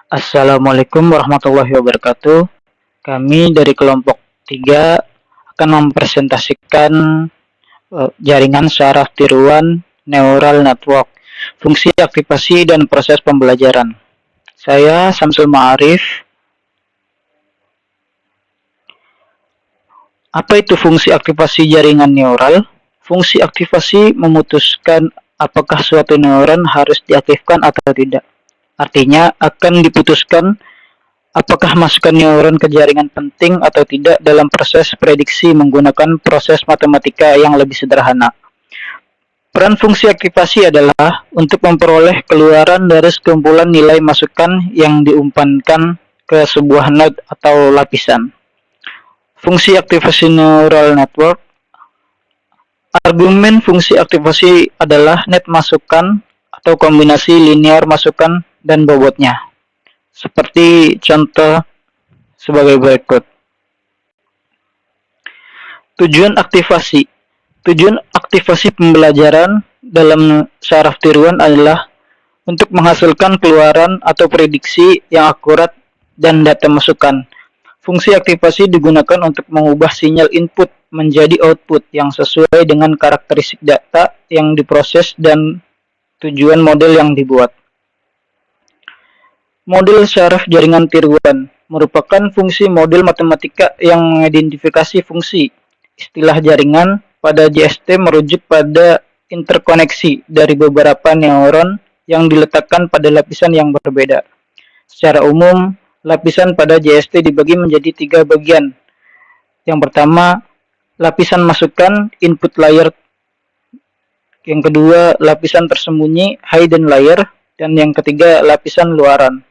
Assalamualaikum warahmatullahi wabarakatuh. Kami dari kelompok 3 akan mempresentasikan jaringan syaraf tiruan neural network, fungsi aktivasi dan proses pembelajaran. Saya Samsul Ma'arif. Apa itu fungsi aktivasi jaringan neural? Fungsi aktivasi memutuskan apakah suatu neuron harus diaktifkan atau tidak. Artinya akan diputuskan apakah masukan neuron ke jaringan penting atau tidak dalam proses prediksi menggunakan proses matematika yang lebih sederhana. Peran fungsi aktivasi adalah untuk memperoleh keluaran dari sekumpulan nilai masukan yang diumpankan ke sebuah node atau lapisan. Fungsi aktivasi neural network. Argumen fungsi aktivasi adalah net masukan atau kombinasi linear masukan dan bobotnya. Seperti contoh sebagai berikut. Tujuan aktivasi. Tujuan aktivasi pembelajaran dalam syaraf tiruan adalah untuk menghasilkan keluaran atau prediksi yang akurat dan data masukan. Fungsi aktivasi digunakan untuk mengubah sinyal input menjadi output yang sesuai dengan karakteristik data yang diproses dan tujuan model yang dibuat. Model syaraf jaringan tiruan merupakan fungsi model matematika yang mengidentifikasi fungsi. Istilah jaringan pada JST merujuk pada interkoneksi dari beberapa neuron yang diletakkan pada lapisan yang berbeda. Secara umum, lapisan pada JST dibagi menjadi 3 bagian. Yang pertama, lapisan masukan input layer. Yang kedua, lapisan tersembunyi hidden layer. Dan yang ketiga, lapisan luaran.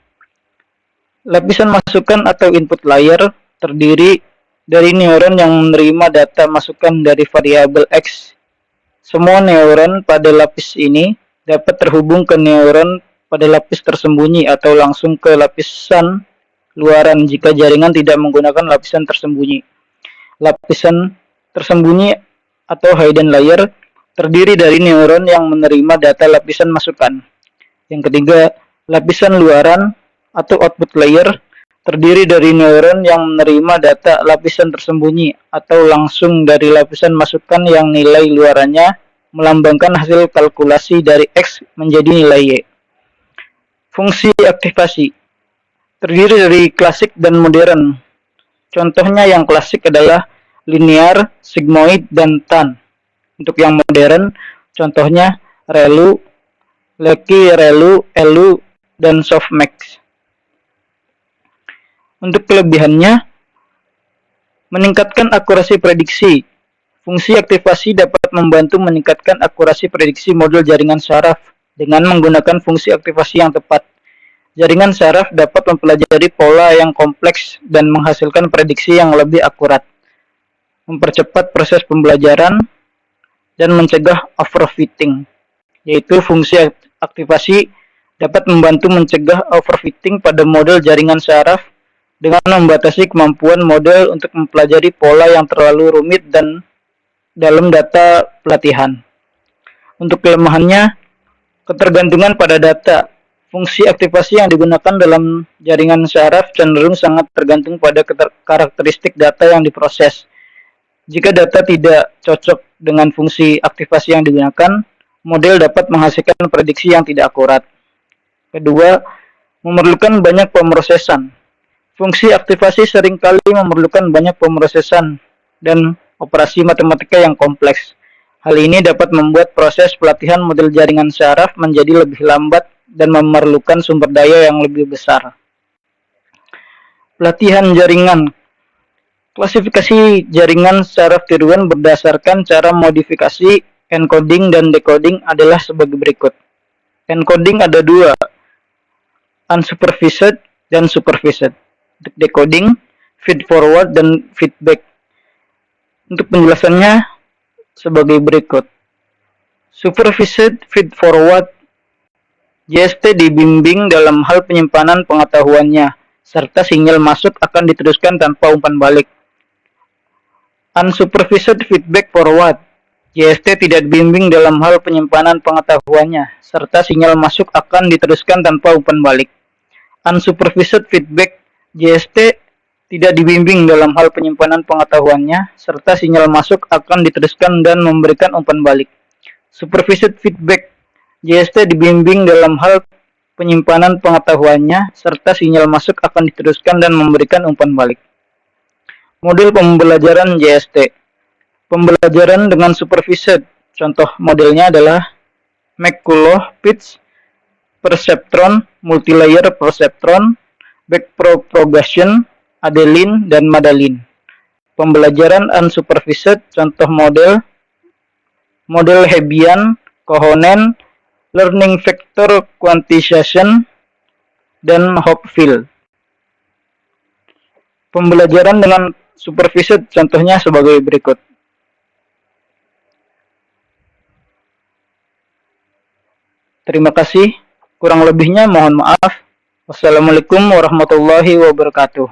Lapisan masukan atau input layer terdiri dari neuron yang menerima data masukan dari variabel X. Semua neuron pada lapis ini dapat terhubung ke neuron pada lapis tersembunyi atau langsung ke lapisan luaran jika jaringan tidak menggunakan lapisan tersembunyi. Lapisan tersembunyi atau hidden layer terdiri dari neuron yang menerima data lapisan masukan. Yang ketiga, lapisan luaran atau output layer terdiri dari neuron yang menerima data lapisan tersembunyi atau langsung dari lapisan masukan yang nilai luarannya melambangkan hasil kalkulasi dari X menjadi nilai Y. Fungsi aktivasi terdiri dari klasik dan modern. Contohnya yang klasik adalah linear, sigmoid, dan tan. Untuk yang modern, contohnya ReLU, Leqi, ReLU, ELU, dan softmax. Untuk kelebihannya, meningkatkan akurasi prediksi. Fungsi aktivasi dapat membantu meningkatkan akurasi prediksi model jaringan syaraf dengan menggunakan fungsi aktivasi yang tepat. Jaringan syaraf dapat mempelajari pola yang kompleks dan menghasilkan prediksi yang lebih akurat, mempercepat proses pembelajaran, dan mencegah overfitting, yaitu fungsi aktivasi dapat membantu mencegah overfitting pada model jaringan syaraf dengan membatasi kemampuan model untuk mempelajari pola yang terlalu rumit dan dalam data pelatihan. Untuk kelemahannya, ketergantungan pada data. Fungsi aktivasi yang digunakan dalam jaringan syaraf cenderung sangat tergantung pada karakteristik data yang diproses. Jika data tidak cocok dengan fungsi aktivasi yang digunakan, model dapat menghasilkan prediksi yang tidak akurat. Kedua, memerlukan banyak pemrosesan. Fungsi aktivasi seringkali memerlukan banyak pemrosesan dan operasi matematika yang kompleks. Hal ini dapat membuat proses pelatihan model jaringan syaraf menjadi lebih lambat dan memerlukan sumber daya yang lebih besar. Pelatihan jaringan. Klasifikasi jaringan syaraf tiruan berdasarkan cara modifikasi encoding dan decoding adalah sebagai berikut. Encoding ada 2, unsupervised dan supervised. Untuk decoding, feed forward dan feedback. Untuk penjelasannya sebagai berikut. Supervised feed forward, JST dibimbing dalam hal penyimpanan pengetahuannya, serta sinyal masuk akan diteruskan tanpa umpan balik. Unsupervised feedback forward, JST tidak dibimbing dalam hal penyimpanan pengetahuannya, serta sinyal masuk akan diteruskan tanpa umpan balik. Unsupervised feedback, JST tidak dibimbing dalam hal penyimpanan pengetahuannya, serta sinyal masuk akan diteruskan dan memberikan umpan balik. Supervised feedback, JST dibimbing dalam hal penyimpanan pengetahuannya, serta sinyal masuk akan diteruskan dan memberikan umpan balik. Model pembelajaran JST. Pembelajaran dengan supervised. Contoh modelnya adalah McCulloch-Pitts, Perceptron, Multilayer Perceptron, Backpropagation, Adeline, dan Madalin. Pembelajaran unsupervised, contoh model Hebbian, Kohonen, Learning Vector Quantization, dan Hopfield. Pembelajaran dengan supervised contohnya sebagai berikut. Terima kasih. Kurang lebihnya mohon maaf. Wassalamualaikum warahmatullahi wabarakatuh.